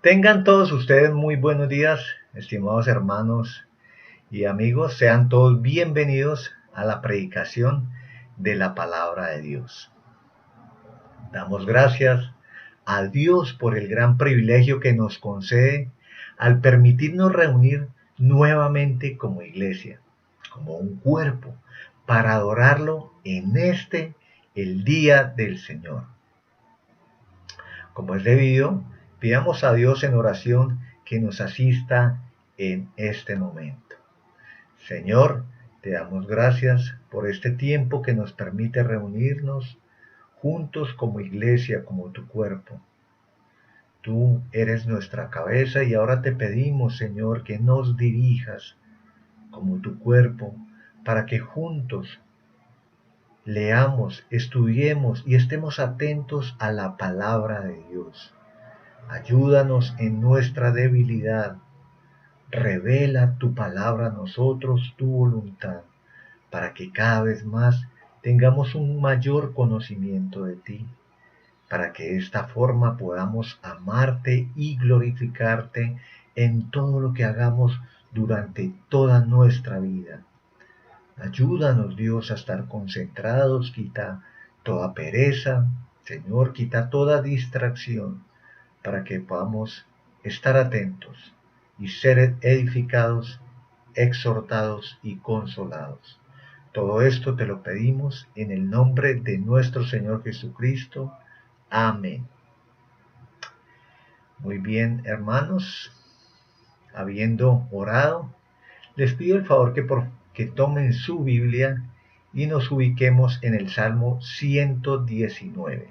Tengan todos ustedes muy buenos días, estimados hermanos y amigos. Sean todos bienvenidos a la predicación de la palabra de Dios. Damos gracias a Dios por el gran privilegio que nos concede al permitirnos reunir nuevamente como iglesia, como un cuerpo, para adorarlo en el día del Señor. Como es debido, pidamos a Dios en oración que nos asista en este momento. Señor, te damos gracias por este tiempo que nos permite reunirnos juntos como iglesia, como tu cuerpo. Tú eres nuestra cabeza y ahora te pedimos, Señor, que nos dirijas como tu cuerpo para que juntos leamos, estudiemos y estemos atentos a la palabra de Dios. Ayúdanos en nuestra debilidad. Revela tu palabra a nosotros, tu voluntad, para que cada vez más tengamos un mayor conocimiento de ti, para que de esta forma podamos amarte y glorificarte en todo lo que hagamos durante toda nuestra vida. Ayúdanos, Dios, a estar concentrados, quita toda pereza, Señor, quita toda distracción, para que podamos estar atentos y ser edificados, exhortados y consolados. Todo esto te lo pedimos en el nombre de nuestro Señor Jesucristo. Amén. Muy bien, hermanos, habiendo orado, les pido el favor que tomen su Biblia y nos ubiquemos en el Salmo 119.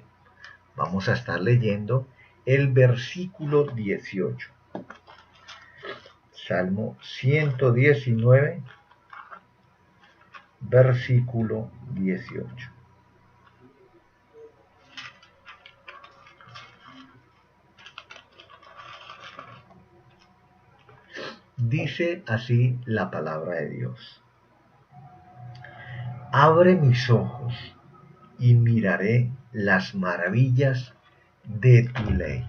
Vamos a estar leyendo el versículo 18. Salmo 119, versículo 18. Dice así la palabra de Dios. Abre mis ojos y miraré las maravillas de tu ley.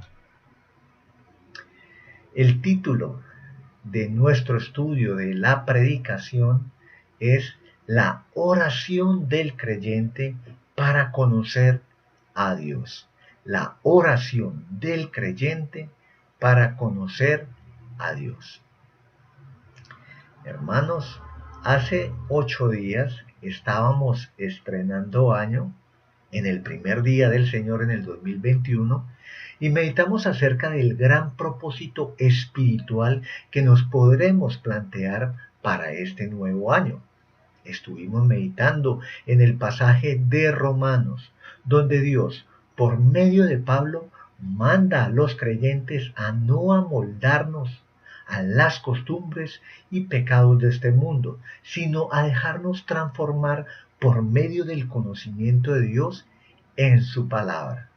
El título de nuestro estudio de la predicación es la oración del creyente para conocer a Dios. La oración del creyente para conocer a Dios. Hermanos, hace 8 días estábamos estrenando año en el primer día del Señor en el 2021 y meditamos acerca del gran propósito espiritual que nos podremos plantear para este nuevo año. Estuvimos meditando en el pasaje de Romanos, donde Dios, por medio de Pablo, manda a los creyentes a no amoldarnos a las costumbres y pecados de este mundo, sino a dejarnos transformar por medio del conocimiento de Dios en su palabra.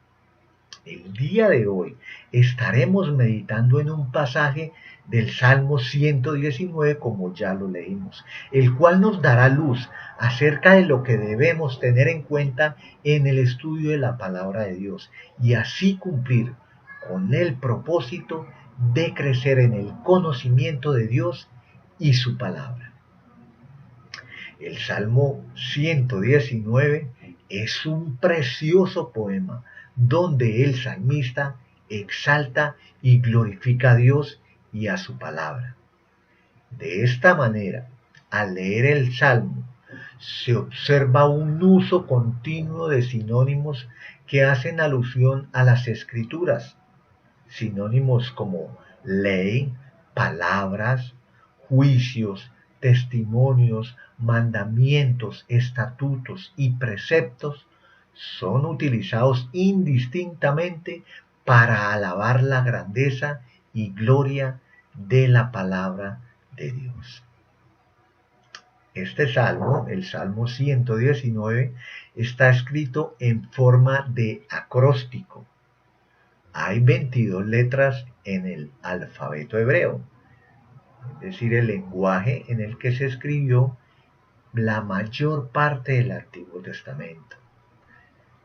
El día de hoy estaremos meditando en un pasaje del Salmo 119, como ya lo leímos, el cual nos dará luz acerca de lo que debemos tener en cuenta en el estudio de la palabra de Dios y así cumplir con el propósito de crecer en el conocimiento de Dios y su palabra. El Salmo 119 es un precioso poema donde el salmista exalta y glorifica a Dios y a su palabra. De esta manera, al leer el Salmo, se observa un uso continuo de sinónimos que hacen alusión a las Escrituras. Sinónimos como ley, palabras, juicios, testimonios, mandamientos, estatutos y preceptos son utilizados indistintamente para alabar la grandeza y gloria de la palabra de Dios. Este salmo, el Salmo 119, está escrito en forma de acróstico. Hay 22 letras en el alfabeto hebreo, es decir, el lenguaje en el que se escribió la mayor parte del Antiguo Testamento.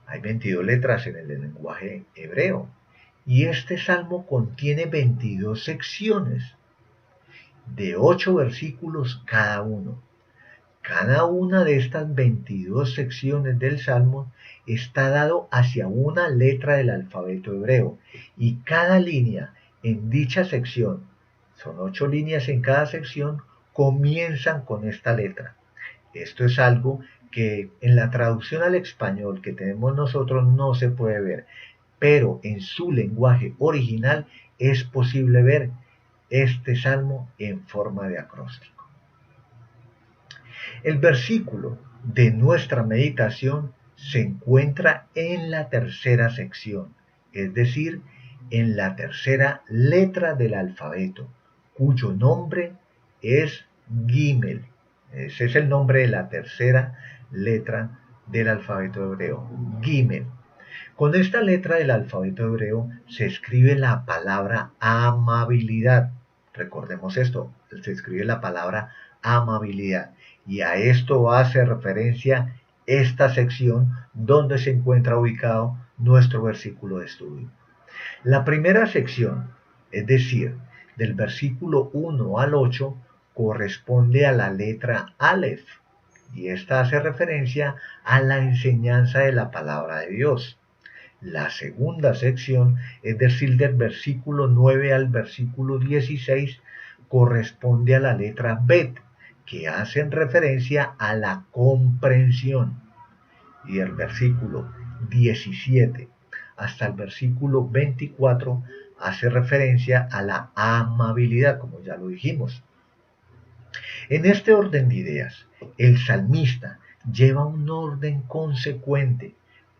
Hay 22 letras en el lenguaje hebreo Y este salmo contiene 22 secciones de 8 versículos cada uno. Cada una de estas 22 secciones del Salmo está dado hacia una letra del alfabeto hebreo y cada línea en dicha sección, son 8 líneas en cada sección, comienzan con esta letra. Esto es algo que en la traducción al español que tenemos nosotros no se puede ver, pero en su lenguaje original es posible ver este salmo en forma de acróstico. El versículo de nuestra meditación se encuentra en la tercera sección, es decir, en la tercera letra del alfabeto, cuyo nombre es Gimel. Ese es el nombre de la tercera letra del alfabeto hebreo, Gimel. Con esta letra del alfabeto hebreo se escribe la palabra amabilidad. Recordemos esto, se escribe la palabra amabilidad. Y a esto hace referencia esta sección donde se encuentra ubicado nuestro versículo de estudio. La primera sección, es decir, del versículo 1 al 8, corresponde a la letra Aleph. Y esta hace referencia a la enseñanza de la palabra de Dios. La segunda sección, es decir, del versículo 9 al versículo 16, corresponde a la letra Bet, que hacen referencia a la comprensión. Y el versículo 17 hasta el versículo 24 hace referencia a la amabilidad, como ya lo dijimos. En este orden de ideas, el salmista lleva un orden consecuente.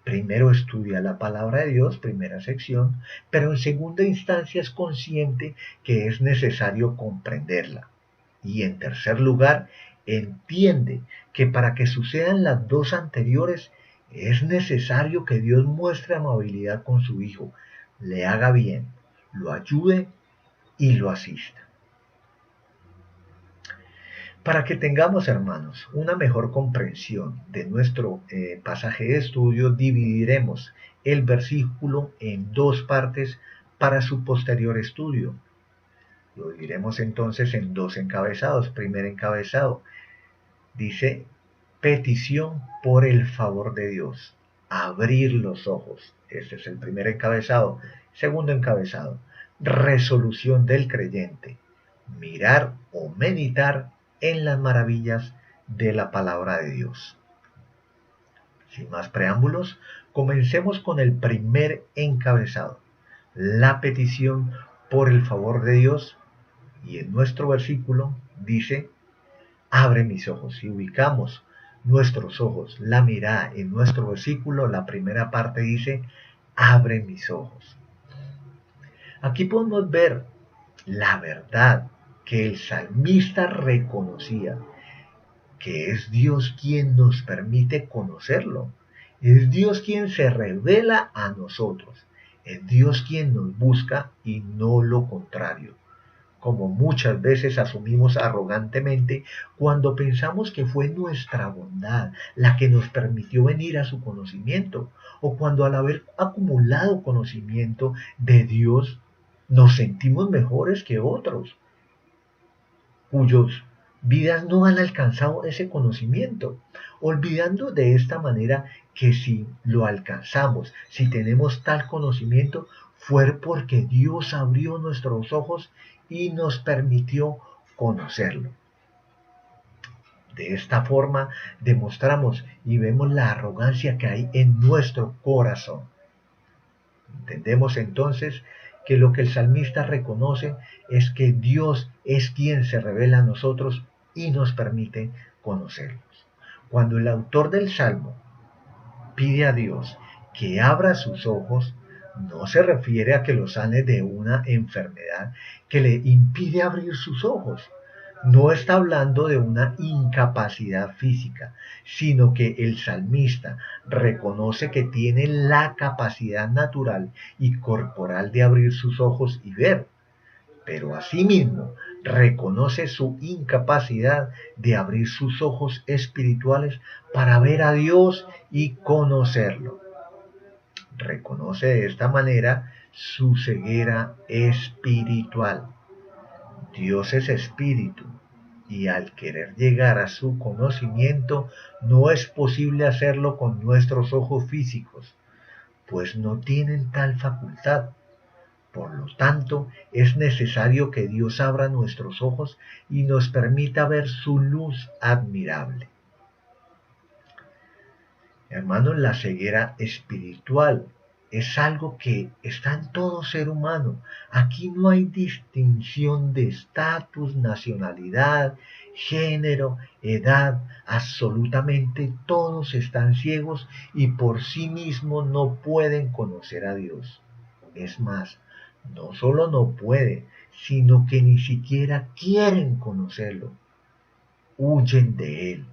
Primero estudia la palabra de Dios, primera sección, pero en segunda instancia es consciente que es necesario comprenderla. Y en tercer lugar, entiende que para que sucedan las dos anteriores es necesario que Dios muestre amabilidad con su Hijo, le haga bien, lo ayude y lo asista. Para que tengamos, hermanos, una mejor comprensión de nuestro pasaje de estudio, dividiremos el versículo en dos partes para su posterior estudio. Lo dividiremos entonces en dos encabezados. Primer encabezado dice: petición por el favor de Dios. Abrir los ojos. Este es el primer encabezado. Segundo encabezado: resolución del creyente. Mirar o meditar en las maravillas de la palabra de Dios. Sin más preámbulos, comencemos con el primer encabezado, la petición por el favor de Dios. Y en nuestro versículo dice: abre mis ojos. Si ubicamos nuestros ojos, la mirada en nuestro versículo, la primera parte dice: abre mis ojos. Aquí podemos ver la verdad que el salmista reconocía, que es Dios quien nos permite conocerlo. Es Dios quien se revela a nosotros. Es Dios quien nos busca y no lo contrario, como muchas veces asumimos arrogantemente cuando pensamos que fue nuestra bondad la que nos permitió venir a su conocimiento, o cuando al haber acumulado conocimiento de Dios nos sentimos mejores que otros, cuyos vidas no han alcanzado ese conocimiento, olvidando de esta manera que si lo alcanzamos, si tenemos tal conocimiento, fue porque Dios abrió nuestros ojos y nos permitió conocerlo. De esta forma demostramos y vemos la arrogancia que hay en nuestro corazón. Entendemos entonces que lo que el salmista reconoce es que Dios es quien se revela a nosotros y nos permite conocerlos. Cuando el autor del Salmo pide a Dios que abra sus ojos, no se refiere a que lo sane de una enfermedad que le impide abrir sus ojos. No está hablando de una incapacidad física, sino que el salmista reconoce que tiene la capacidad natural y corporal de abrir sus ojos y ver, pero asimismo reconoce su incapacidad de abrir sus ojos espirituales para ver a Dios y conocerlo. Reconoce de esta manera su ceguera espiritual. Dios es espíritu y al querer llegar a su conocimiento no es posible hacerlo con nuestros ojos físicos, pues no tienen tal facultad. Por lo tanto, es necesario que Dios abra nuestros ojos y nos permita ver su luz admirable. Hermanos, la ceguera espiritual es algo que está en todo ser humano. Aquí no hay distinción de estatus, nacionalidad, género, edad. Absolutamente todos están ciegos y por sí mismos no pueden conocer a Dios. Es más, no solo no pueden, sino que ni siquiera quieren conocerlo. Huyen de él.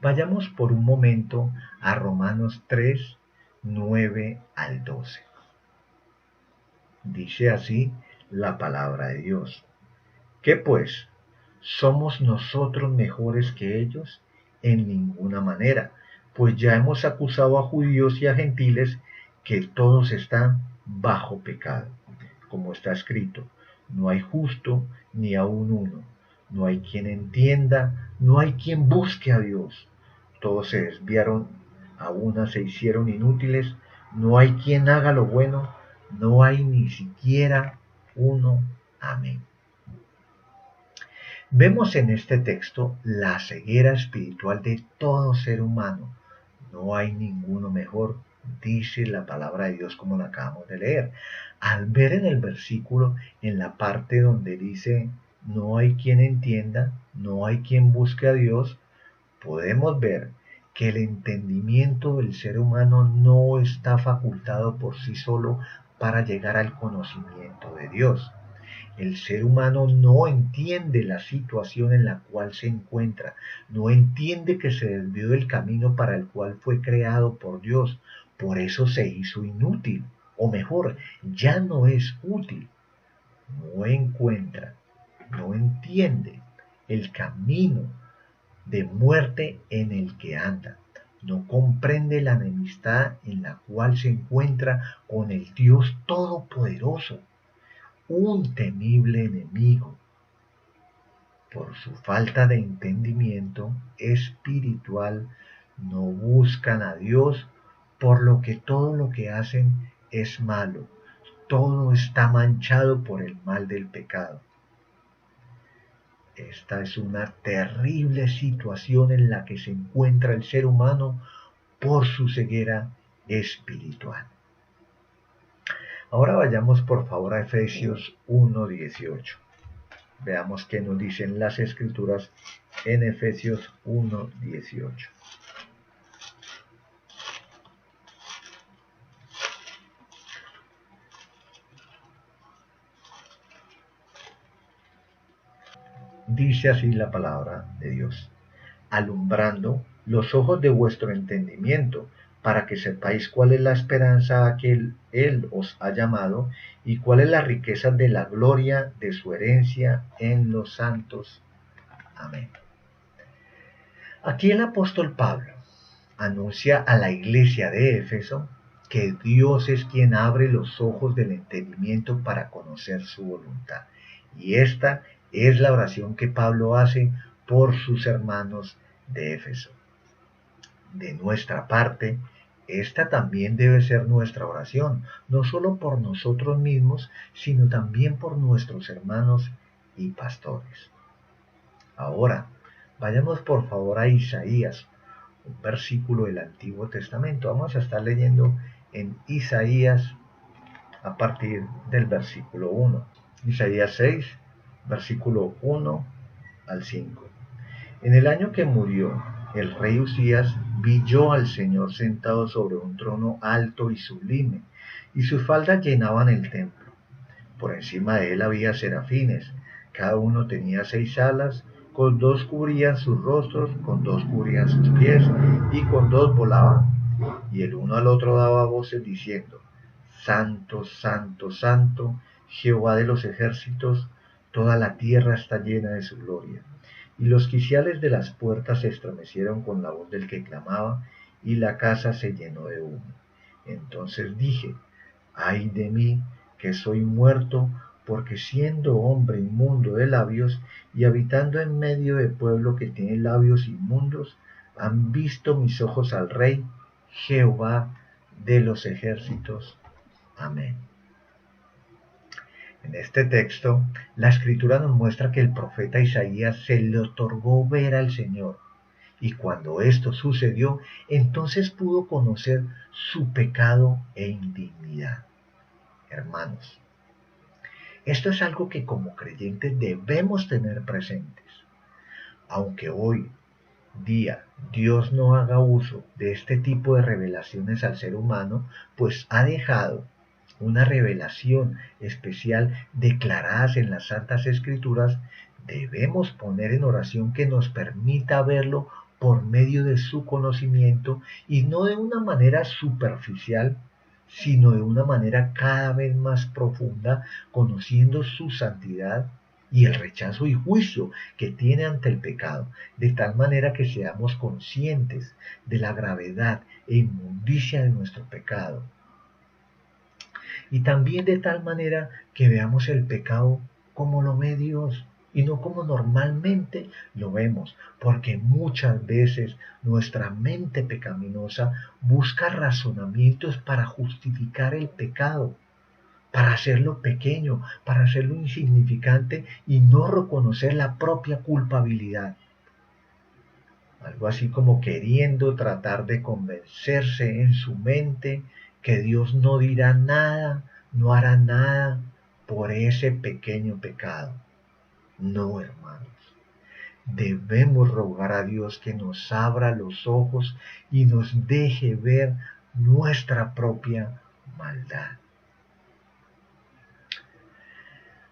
Vayamos por un momento a Romanos 3, 9 al 12. Dice así la palabra de Dios. ¿Qué pues? ¿Somos nosotros mejores que ellos? En ninguna manera, pues ya hemos acusado a judíos y a gentiles que todos están bajo pecado. Como está escrito, no hay justo ni aun uno, no hay quien entienda, no hay quien busque a Dios. Todos se desviaron, a una se hicieron inútiles, no hay quien haga lo bueno, no hay ni siquiera uno. Amén. Vemos en este texto la ceguera espiritual de todo ser humano. No hay ninguno mejor, dice la palabra de Dios como la acabamos de leer. Al ver en el versículo, en la parte donde dice, no hay quien entienda, no hay quien busque a Dios, podemos ver que el entendimiento del ser humano no está facultado por sí solo para llegar al conocimiento de Dios. El ser humano no entiende la situación en la cual se encuentra, no entiende que se desvió del camino para el cual fue creado por Dios, por eso se hizo inútil, o mejor, ya no es útil, no encuentra, no entiende el camino de muerte en el que anda, no comprende la enemistad en la cual se encuentra con el Dios Todopoderoso, un temible enemigo. Por su falta de entendimiento espiritual, no buscan a Dios, por lo que todo lo que hacen es malo. Todo está manchado por el mal del pecado. Esta es una terrible situación en la que se encuentra el ser humano por su ceguera espiritual. Ahora vayamos por favor a Efesios 1:18. Veamos qué nos dicen las escrituras en Efesios 1:18. Dice así la palabra de Dios: alumbrando los ojos de vuestro entendimiento, para que sepáis cuál es la esperanza a que Él os ha llamado y cuál es la riqueza de la gloria de su herencia en los santos. Amén. Aquí el apóstol Pablo anuncia a la iglesia de Éfeso que Dios es quien abre los ojos del entendimiento para conocer su voluntad. Y esta es la oración que Pablo hace por sus hermanos de Éfeso. De nuestra parte, esta también debe ser nuestra oración, no solo por nosotros mismos, sino también por nuestros hermanos y pastores. Ahora, vayamos por favor a Isaías, un versículo del Antiguo Testamento. Vamos a estar leyendo en Isaías a partir del versículo 1. Isaías 6, versículo 1 al 5. En el año que murió el rey Usías, vi yo al Señor sentado sobre un trono alto y sublime, y sus faldas llenaban el templo. Por encima de él había serafines, cada uno tenía 6 alas, con 2 cubrían sus rostros, con 2 cubrían sus pies, y con 2 volaban. Y el uno al otro daba voces diciendo: Santo, Santo, Santo, Jehová de los ejércitos, toda la tierra está llena de su gloria. Y los quiciales de las puertas se estremecieron con la voz del que clamaba, y la casa se llenó de humo. Entonces dije: Ay de mí, que soy muerto, porque siendo hombre inmundo de labios y habitando en medio de pueblo que tiene labios inmundos, han visto mis ojos al Rey, Jehová de los ejércitos. Amén. En este texto, la escritura nos muestra que el profeta Isaías se le otorgó ver al Señor, y cuando esto sucedió, entonces pudo conocer su pecado e indignidad. Hermanos, esto es algo que como creyentes debemos tener presentes. Aunque hoy día Dios no haga uso de este tipo de revelaciones al ser humano, pues ha dejado una revelación especial declaradas en las Santas Escrituras, debemos poner en oración que nos permita verlo por medio de su conocimiento y no de una manera superficial, sino de una manera cada vez más profunda, conociendo su santidad y el rechazo y juicio que tiene ante el pecado, de tal manera que seamos conscientes de la gravedad e inmundicia de nuestro pecado. Y también de tal manera que veamos el pecado como lo ve Dios y no como normalmente lo vemos, porque muchas veces nuestra mente pecaminosa busca razonamientos para justificar el pecado, para hacerlo pequeño, para hacerlo insignificante y no reconocer la propia culpabilidad. Algo así como queriendo tratar de convencerse en su mente que Dios no dirá nada, no hará nada por ese pequeño pecado. No, hermanos. Debemos rogar a Dios que nos abra los ojos y nos deje ver nuestra propia maldad.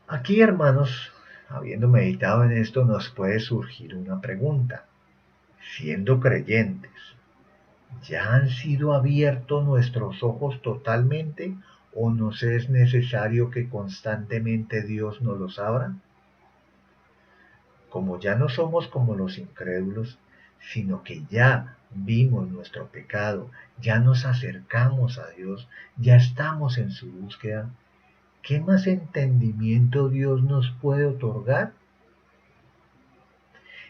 Aquí, hermanos, habiendo meditado en esto, nos puede surgir una pregunta. Siendo creyentes, ¿ya han sido abiertos nuestros ojos totalmente o nos es necesario que constantemente Dios nos los abra? Como ya no somos como los incrédulos, sino que ya vimos nuestro pecado, ya nos acercamos a Dios, ya estamos en su búsqueda, ¿qué más entendimiento Dios nos puede otorgar?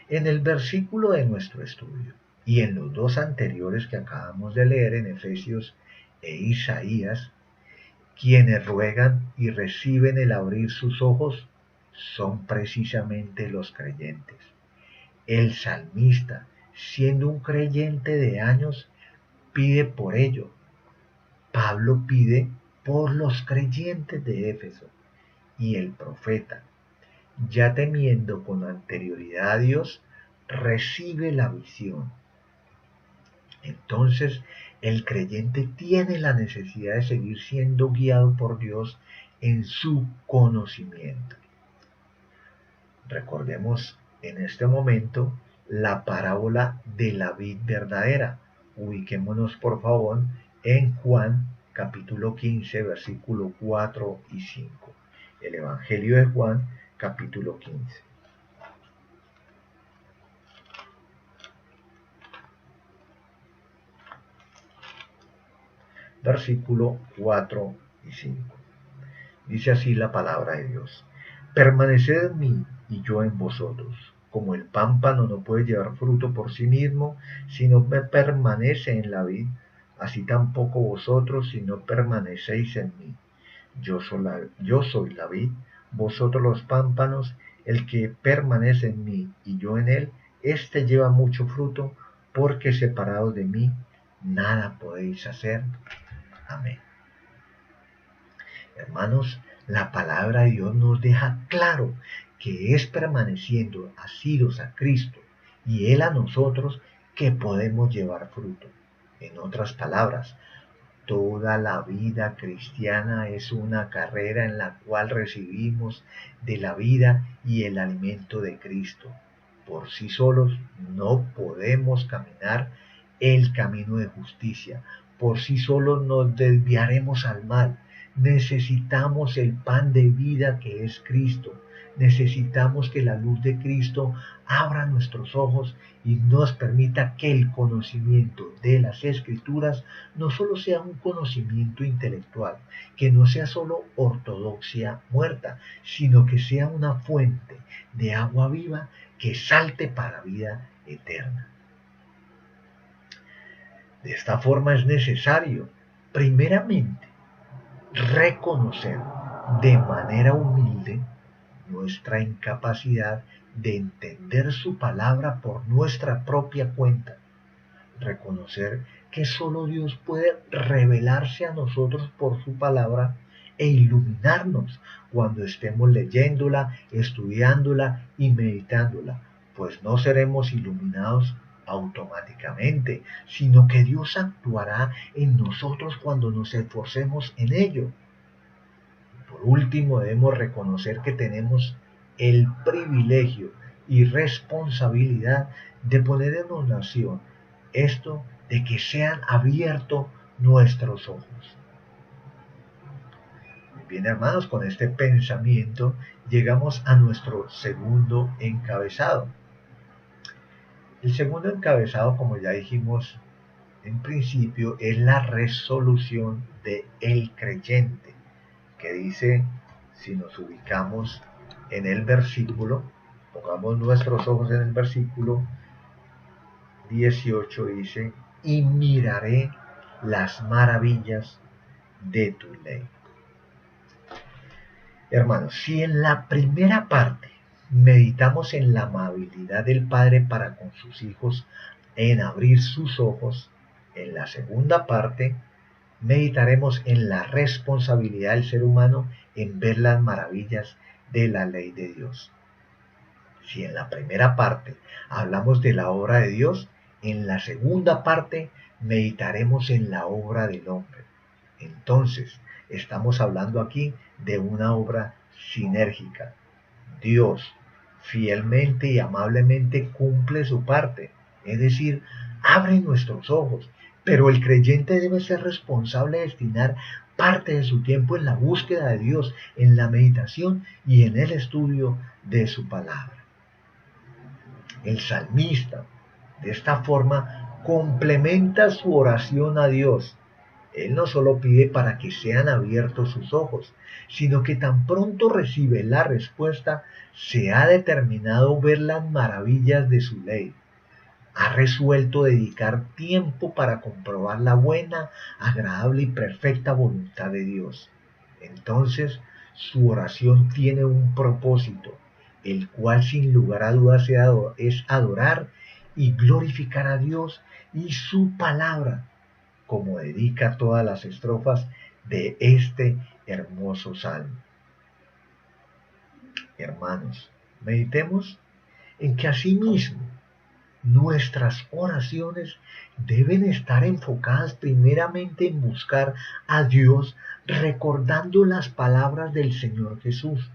En el versículo de nuestro estudio y en los dos anteriores que acabamos de leer en Efesios e Isaías, quienes ruegan y reciben el abrir sus ojos son precisamente los creyentes. El salmista, siendo un creyente de años, pide por ello. Pablo pide por los creyentes de Éfeso. Y el profeta, ya temiendo con anterioridad a Dios, recibe la visión. Entonces, el creyente tiene la necesidad de seguir siendo guiado por Dios en su conocimiento. Recordemos en este momento la parábola de la vid verdadera. Ubiquémonos por favor en Juan capítulo 15, versículo 4 y 5. El Evangelio de Juan capítulo 15. Versículo 4 y 5. Dice así la palabra de Dios. Permaneced en mí y yo en vosotros. Como el pámpano no puede llevar fruto por sí mismo si no permanece en la vid, así tampoco vosotros si no permanecéis en mí. Yo soy la vid, vosotros los pámpanos, el que permanece en mí y yo en él, éste lleva mucho fruto, porque separados de mí, nada podéis hacer. Amén. Hermanos, la palabra de Dios nos deja claro que es permaneciendo asidos a Cristo y Él a nosotros que podemos llevar fruto. En otras palabras, toda la vida cristiana es una carrera en la cual recibimos de la vida y el alimento de Cristo. Por sí solos no podemos caminar el camino de justicia. Por sí solos nos desviaremos al mal. Necesitamos el pan de vida que es Cristo. necesitamos que la luz de Cristo abra nuestros ojos y nos permita que el conocimiento de las Escrituras no solo sea un conocimiento intelectual, que no sea solo ortodoxia muerta, sino que sea una fuente de agua viva que salte para vida eterna. De esta forma es necesario, primeramente, reconocer de manera humilde nuestra incapacidad de entender su palabra por nuestra propia cuenta. Reconocer que solo Dios puede revelarse a nosotros por su palabra e iluminarnos cuando estemos leyéndola, estudiándola y meditándola, pues no seremos iluminados automáticamente, sino que Dios actuará en nosotros cuando nos esforcemos en ello. Por último, debemos reconocer que tenemos el privilegio y responsabilidad de poner en oración esto de que sean abiertos nuestros ojos. Bien, hermanos, con este pensamiento llegamos a nuestro segundo encabezado. El segundo encabezado, como ya dijimos en principio, es la resolución del creyente, que dice, si nos ubicamos en el versículo, pongamos nuestros ojos en el versículo 18, dice, y miraré las maravillas de tu ley. Hermanos, si en la primera parte meditamos en la amabilidad del Padre para con sus hijos en abrir sus ojos, en la segunda parte meditaremos en la responsabilidad del ser humano en ver las maravillas de la ley de Dios. Si en la primera parte hablamos de la obra de Dios, en la segunda parte meditaremos en la obra del hombre. Entonces, estamos hablando aquí de una obra sinérgica. Dios fielmente y amablemente cumple su parte, es decir, abre nuestros ojos, pero el creyente debe ser responsable de destinar parte de su tiempo en la búsqueda de Dios, en la meditación y en el estudio de su palabra. El salmista, de esta forma, complementa su oración a Dios. Él no solo pide para que sean abiertos sus ojos, sino que tan pronto recibe la respuesta, se ha determinado ver las maravillas de su ley. Ha resuelto dedicar tiempo para comprobar la buena, agradable y perfecta voluntad de Dios. Entonces, su oración tiene un propósito, el cual sin lugar a dudas es adorar y glorificar a Dios y su palabra, como dedica todas las estrofas de este hermoso salmo. Hermanos, meditemos en que asimismo nuestras oraciones deben estar enfocadas primeramente en buscar a Dios, recordando las palabras del Señor Jesús.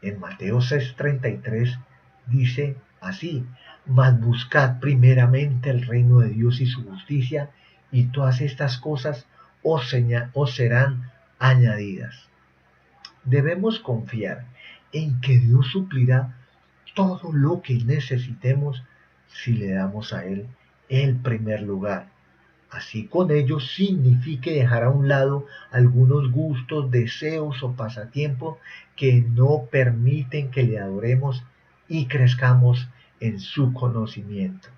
En Mateo 6:33 dice así, mas buscad primeramente el reino de Dios y su justicia, y todas estas cosas os serán añadidas. Debemos confiar en que Dios suplirá todo lo que necesitemos si le damos a Él el primer lugar. Así con ello signifique dejar a un lado algunos gustos, deseos o pasatiempos que no permiten que le adoremos y crezcamos en su conocimiento.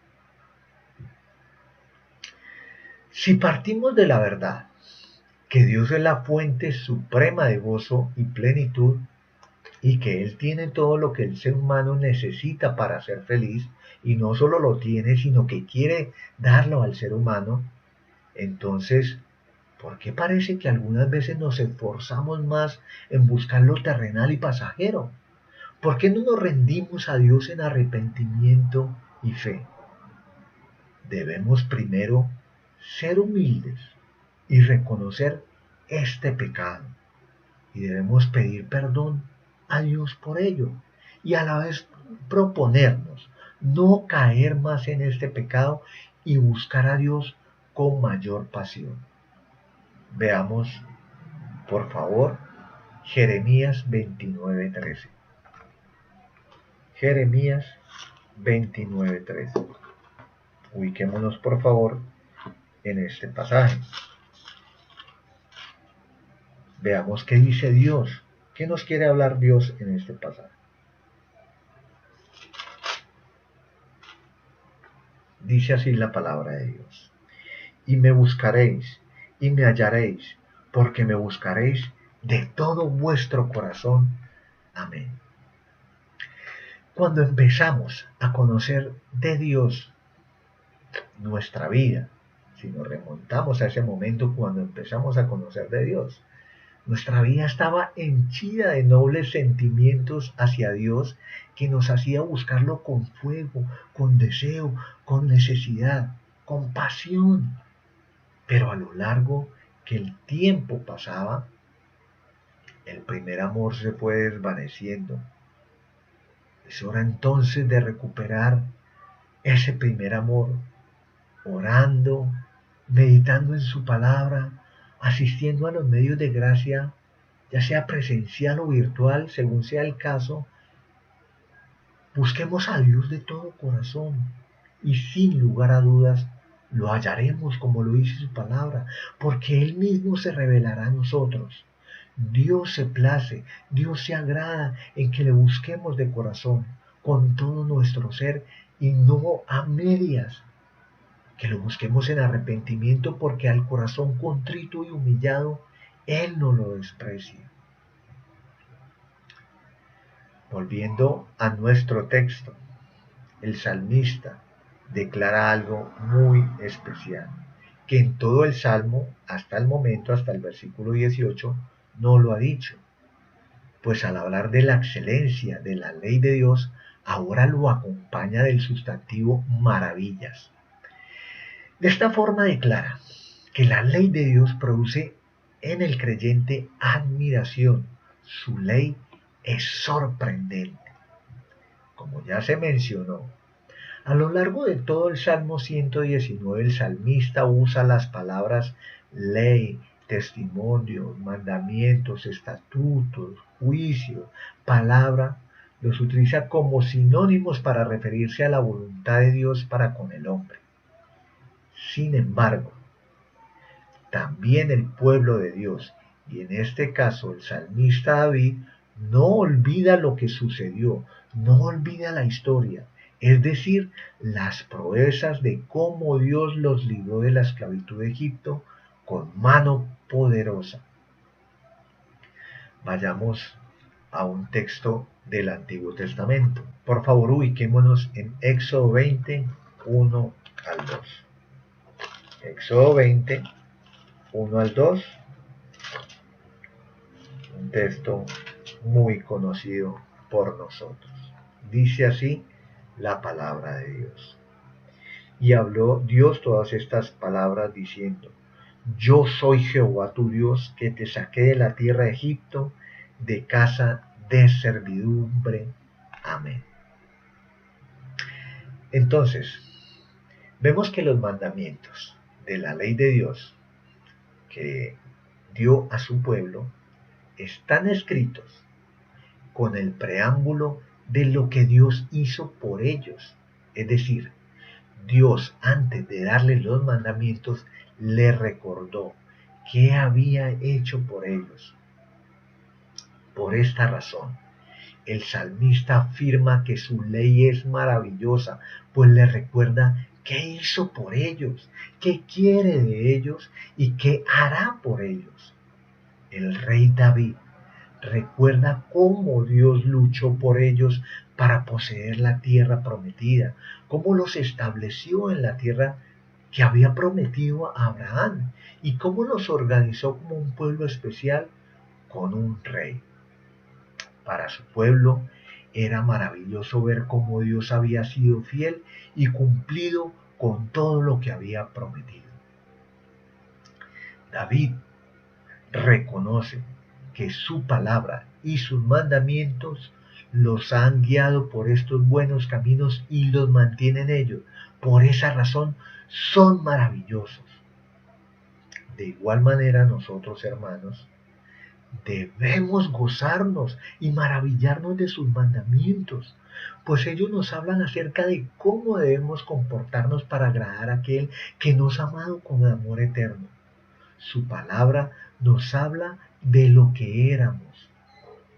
Si partimos de la verdad, que Dios es la fuente suprema de gozo y plenitud, y que Él tiene todo lo que el ser humano necesita para ser feliz, y no solo lo tiene, sino que quiere darlo al ser humano, entonces, ¿por qué parece que algunas veces nos esforzamos más en buscar lo terrenal y pasajero? ¿Por qué no nos rendimos a Dios en arrepentimiento y fe? Debemos primero ser humildes y reconocer este pecado. Y debemos pedir perdón a Dios por ello. Y a la vez proponernos no caer más en este pecado y buscar a Dios con mayor pasión. Veamos, por favor, Jeremías 29:13. Jeremías 29:13. Ubiquémonos por favor en este pasaje. Veamos qué dice Dios. ¿Qué nos quiere hablar Dios en este pasaje? Dice así la palabra de Dios. Y me buscaréis, y me hallaréis, porque me buscaréis de todo vuestro corazón. Amén. Cuando empezamos a conocer de Dios nuestra vida, si nos remontamos a ese momento cuando empezamos a conocer de Dios, nuestra vida estaba henchida de nobles sentimientos hacia Dios que nos hacía buscarlo con fuego, con deseo, con necesidad, con pasión. Pero a lo largo que el tiempo pasaba, el primer amor se fue desvaneciendo. Es hora entonces de recuperar ese primer amor, orando, meditando en su palabra, asistiendo a los medios de gracia, ya sea presencial o virtual, según sea el caso. Busquemos a Dios de todo corazón y sin lugar a dudas lo hallaremos como lo dice su palabra, porque Él mismo se revelará a nosotros. Dios se place, Dios se agrada en que le busquemos de corazón, con todo nuestro ser y no a medias, que lo busquemos en arrepentimiento porque al corazón contrito y humillado Él no lo desprecia. Volviendo a nuestro texto, el salmista declara algo muy especial, que en todo el salmo, hasta el momento, hasta el versículo 18, no lo ha dicho. Pues al hablar de la excelencia de la ley de Dios, ahora lo acompaña del sustantivo maravillas. De esta forma declara que la ley de Dios produce en el creyente admiración. Su ley es sorprendente. Como ya se mencionó, a lo largo de todo el Salmo 119, el salmista usa las palabras ley, testimonio, mandamientos, estatutos, juicio, palabra, los utiliza como sinónimos para referirse a la voluntad de Dios para con el hombre. Sin embargo, también el pueblo de Dios, y en este caso el salmista David, no olvida lo que sucedió, no olvida la historia, es decir, las proezas de cómo Dios los libró de la esclavitud de Egipto con mano poderosa. Vayamos a un texto del Antiguo Testamento. Por favor, ubiquémonos en Éxodo 20, 1 al 2. Éxodo 20, 1 al 2, un texto muy conocido por nosotros. Dice así la palabra de Dios. Y habló Dios todas estas palabras diciendo: Yo soy Jehová tu Dios, que te saqué de la tierra de Egipto, de casa de servidumbre. Amén. Entonces, vemos que los mandamientos de la ley de Dios que dio a su pueblo están escritos con el preámbulo de lo que Dios hizo por ellos. Es decir, Dios, antes de darles los mandamientos, les recordó qué había hecho por ellos. Por esta razón, el salmista afirma que su ley es maravillosa, pues les recuerda qué hizo por ellos, qué quiere de ellos y qué hará por ellos. El rey David recuerda cómo Dios luchó por ellos para poseer la tierra prometida, cómo los estableció en la tierra que había prometido a Abraham y cómo los organizó como un pueblo especial con un rey. Para su pueblo era maravilloso ver cómo Dios había sido fiel y cumplido con todo lo que había prometido. David reconoce que su palabra y sus mandamientos los han guiado por estos buenos caminos y los mantienen ellos. Por esa razón son maravillosos. De igual manera nosotros, hermanos, Debemos gozarnos y maravillarnos de sus mandamientos, pues ellos nos hablan acerca de cómo debemos comportarnos para agradar a aquel que nos ha amado con amor eterno. Su palabra nos habla de lo que éramos,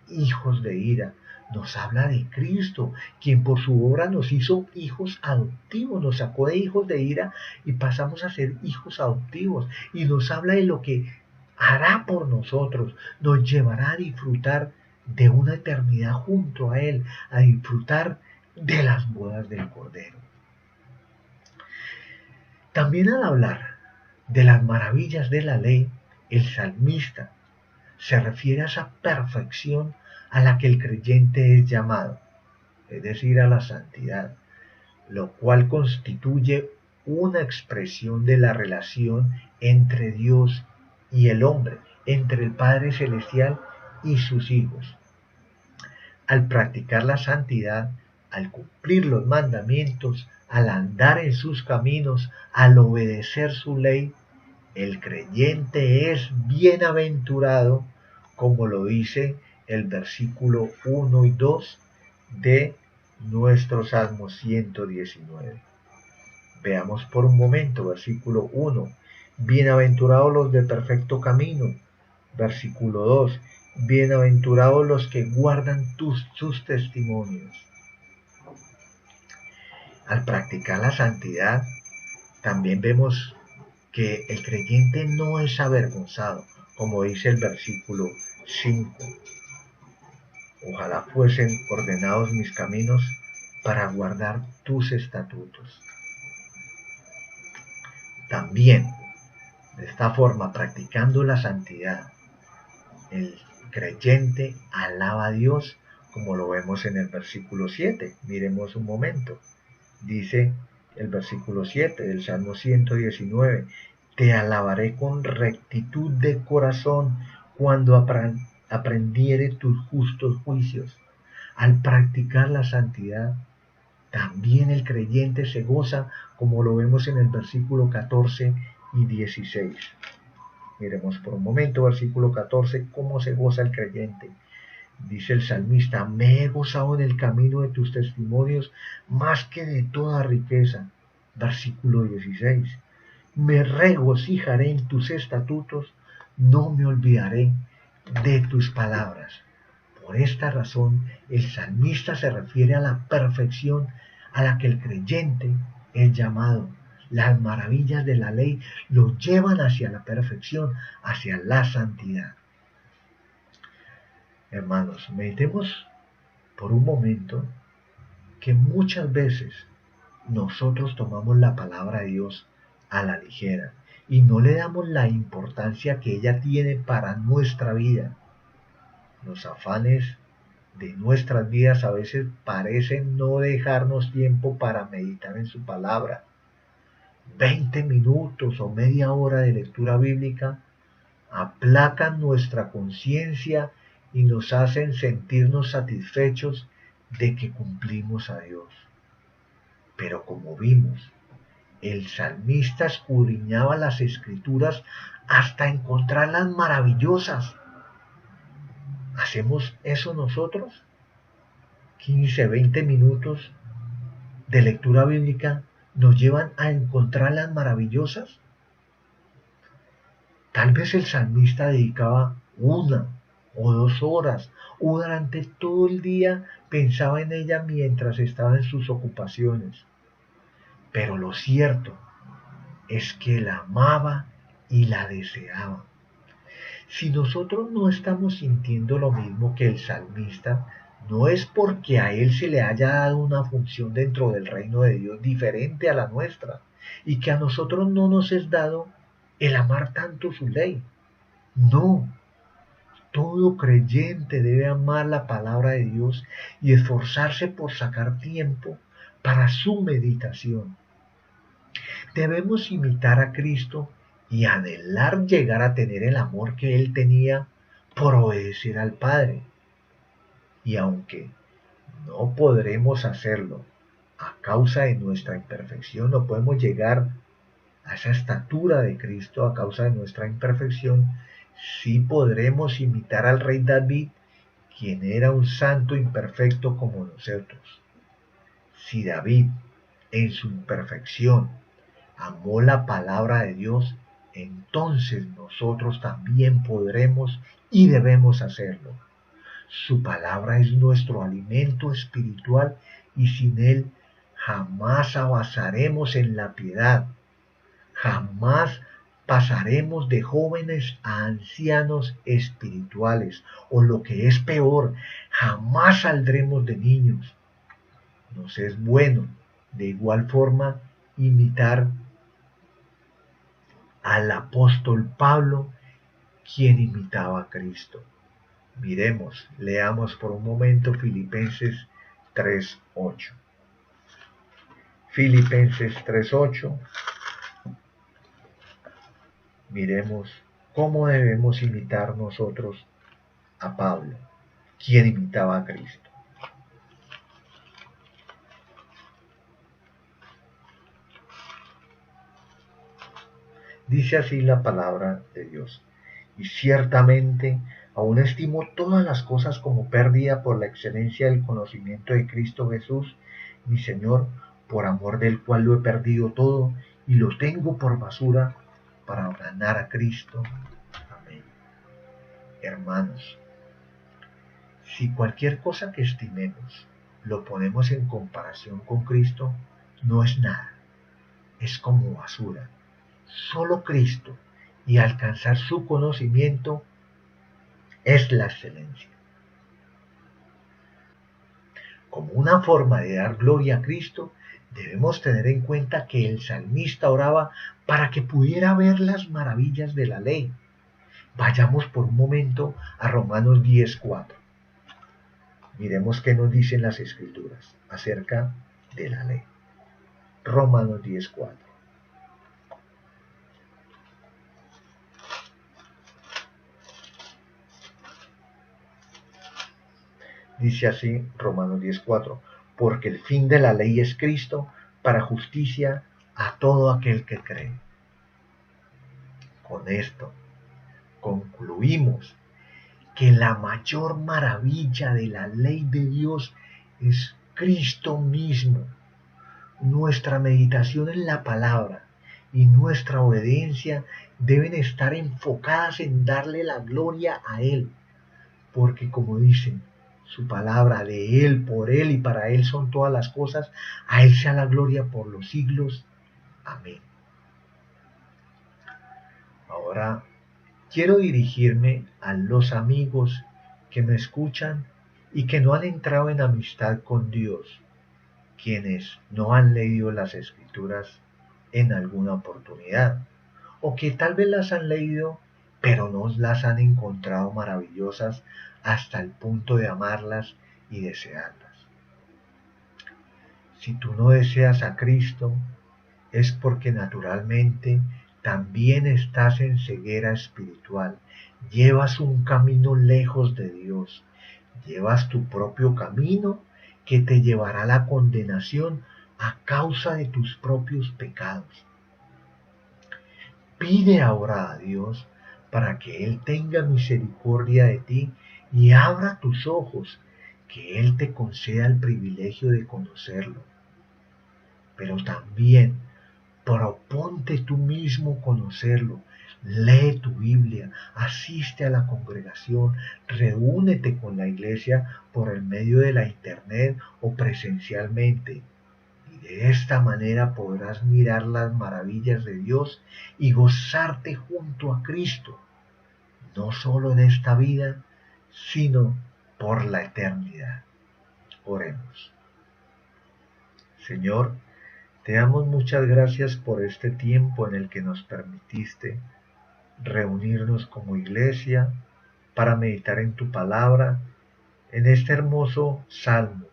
hijos de ira. Nos habla de Cristo, quien por su obra nos hizo hijos adoptivos, nos sacó de hijos de ira y pasamos a ser hijos adoptivos. Y nos habla de lo que hará por nosotros, nos llevará a disfrutar de una eternidad junto a Él, a disfrutar de las bodas del Cordero. También al hablar de las maravillas de la ley, el salmista se refiere a esa perfección a la que el creyente es llamado, es decir, a la santidad, lo cual constituye una expresión de la relación entre Dios y el hombre, entre el Padre Celestial y sus hijos. Al practicar la santidad, al cumplir los mandamientos, al andar en sus caminos, al obedecer su ley, el creyente es bienaventurado, como lo dice el versículo 1 y 2 de nuestro Salmo 119. Veamos por un momento, versículo 1. Bienaventurados los de perfecto camino. Versículo 2. Bienaventurados los que guardan sus testimonios. Al practicar la santidad, también vemos que el creyente no es avergonzado, como dice el versículo 5. Ojalá fuesen ordenados mis caminos para guardar tus estatutos. También, de esta forma, practicando la santidad, el creyente alaba a Dios, como lo vemos en el versículo 7. Miremos un momento. Dice el versículo 7 del Salmo 119, te alabaré con rectitud de corazón cuando aprendiere tus justos juicios. Al practicar la santidad, también el creyente se goza, como lo vemos en el versículo 14 y 16. Miremos por un momento, versículo 14, cómo se goza el creyente. Dice el salmista, me he gozado en el camino de tus testimonios más que de toda riqueza. Versículo 16, me regocijaré en tus estatutos, no me olvidaré de tus palabras. Por esta razón, el salmista se refiere a la perfección a la que el creyente es llamado. Las maravillas de la ley lo llevan hacia la perfección, hacia la santidad. Hermanos, meditemos por un momento que muchas veces nosotros tomamos la palabra de Dios a la ligera y no le damos la importancia que ella tiene para nuestra vida. Los afanes de nuestras vidas a veces parecen no dejarnos tiempo para meditar en su palabra. 20 minutos o media hora de lectura bíblica aplacan nuestra conciencia y nos hacen sentirnos satisfechos de que cumplimos a Dios. Pero como vimos, el salmista escudriñaba las escrituras hasta encontrarlas maravillosas. ¿Hacemos eso nosotros? 15, 20 minutos de lectura bíblica nos llevan a encontrarlas maravillosas. Tal vez el salmista dedicaba 1 o 2 horas o durante todo el día pensaba en ella mientras estaba en sus ocupaciones. Pero lo cierto es que la amaba y la deseaba. Si nosotros no estamos sintiendo lo mismo que el salmista, no es porque a él se le haya dado una función dentro del reino de Dios diferente a la nuestra y que a nosotros no nos es dado el amar tanto su ley. No, todo creyente debe amar la palabra de Dios y esforzarse por sacar tiempo para su meditación. Debemos imitar a Cristo y anhelar llegar a tener el amor que Él tenía por obedecer al Padre. Y aunque no podremos hacerlo a causa de nuestra imperfección, no podemos llegar a esa estatura de Cristo a causa de nuestra imperfección, Sí podremos imitar al rey David, quien era un santo imperfecto como nosotros. Si David, en su imperfección, amó la palabra de Dios, entonces nosotros también podremos y debemos hacerlo. Su palabra es nuestro alimento espiritual y sin él jamás avanzaremos en la piedad, jamás pasaremos de jóvenes a ancianos espirituales, o lo que es peor, jamás saldremos de niños. Nos es bueno, de igual forma, imitar al apóstol Pablo, quien imitaba a Cristo. Miremos, leamos por un momento Filipenses 3:8. Filipenses 3:8. Miremos cómo debemos imitar nosotros a Pablo, quien imitaba a Cristo. Dice así la palabra de Dios. Y ciertamente aún estimo todas las cosas como pérdida por la excelencia del conocimiento de Cristo Jesús, mi Señor, por amor del cual lo he perdido todo y lo tengo por basura para ganar a Cristo. Amén. Hermanos, si cualquier cosa que estimemos lo ponemos en comparación con Cristo, no es nada, es como basura. Solo Cristo y alcanzar su conocimiento es la excelencia. Como una forma de dar gloria a Cristo, debemos tener en cuenta que el salmista oraba para que pudiera ver las maravillas de la ley. Vayamos por un momento a Romanos 10:4. Miremos qué nos dicen las Escrituras acerca de la ley. Romanos 10:4. Dice así Romanos 10:4, porque el fin de la ley es Cristo para justicia a todo aquel que cree. Con esto concluimos que la mayor maravilla de la ley de Dios es Cristo mismo. Nuestra meditación en la palabra y nuestra obediencia deben estar enfocadas en darle la gloria a Él, porque como dicen, su palabra, de Él, por Él y para Él son todas las cosas, a Él sea la gloria por los siglos. Amén. Ahora quiero dirigirme a los amigos que me escuchan y que no han entrado en amistad con Dios, quienes no han leído las Escrituras en alguna oportunidad, o que tal vez las han leído, pero no las han encontrado maravillosas hasta el punto de amarlas y desearlas. Si tú no deseas a Cristo, es porque naturalmente también estás en ceguera espiritual. Llevas un camino lejos de Dios. Llevas tu propio camino que te llevará a la condenación a causa de tus propios pecados. Pide ahora a Dios para que Él tenga misericordia de ti y abra tus ojos, que Él te conceda el privilegio de conocerlo. Pero también proponte tú mismo conocerlo. Lee tu Biblia, asiste a la congregación, reúnete con la iglesia por el medio de la internet o presencialmente. Y de esta manera podrás mirar las maravillas de Dios y gozarte junto a Cristo, no solo en esta vida, sino por la eternidad. Oremos. Señor, te damos muchas gracias por este tiempo en el que nos permitiste reunirnos como iglesia para meditar en tu palabra, en este hermoso salmo,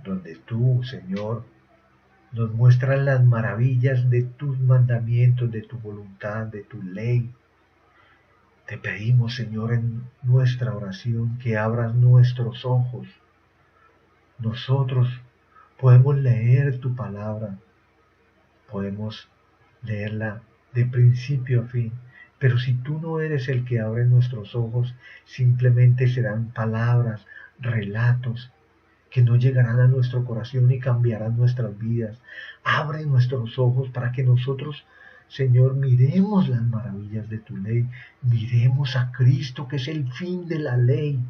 donde tú, Señor, nos muestras las maravillas de tus mandamientos, de tu voluntad, de tu ley. Te pedimos, Señor, en nuestra oración que abras nuestros ojos. Nosotros podemos leer tu palabra, podemos leerla de principio a fin, Pero si tú no eres el que abre nuestros ojos, simplemente serán palabras, relatos, que no llegarán a nuestro corazón y cambiarán nuestras vidas. Abre nuestros ojos para que nosotros, Señor, miremos las maravillas de tu ley, miremos a Cristo, que es el fin de la ley.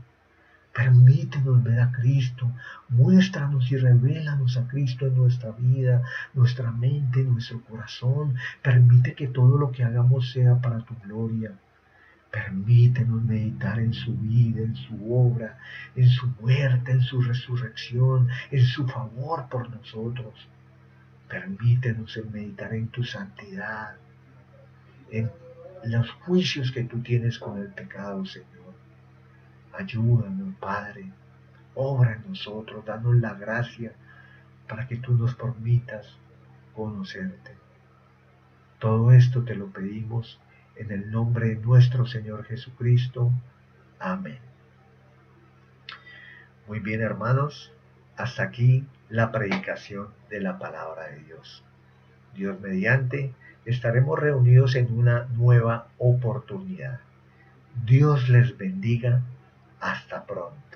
Permítenos ver a Cristo, muéstranos y revélanos a Cristo en nuestra vida, nuestra mente, nuestro corazón. Permite que todo lo que hagamos sea para tu gloria. Permítenos meditar en su vida, en su obra, en su muerte, en su resurrección, en su favor por nosotros. Permítenos el meditar en tu santidad, en los juicios que tú tienes con el pecado, Señor. Ayúdanos, Padre. Obra en nosotros, danos la gracia para que tú nos permitas conocerte. Todo esto te lo pedimos en el nombre de nuestro Señor Jesucristo. Amén. Muy bien, hermanos, hasta aquí la predicación de la palabra de Dios. Dios mediante, estaremos reunidos en una nueva oportunidad. Dios les bendiga. Hasta pronto.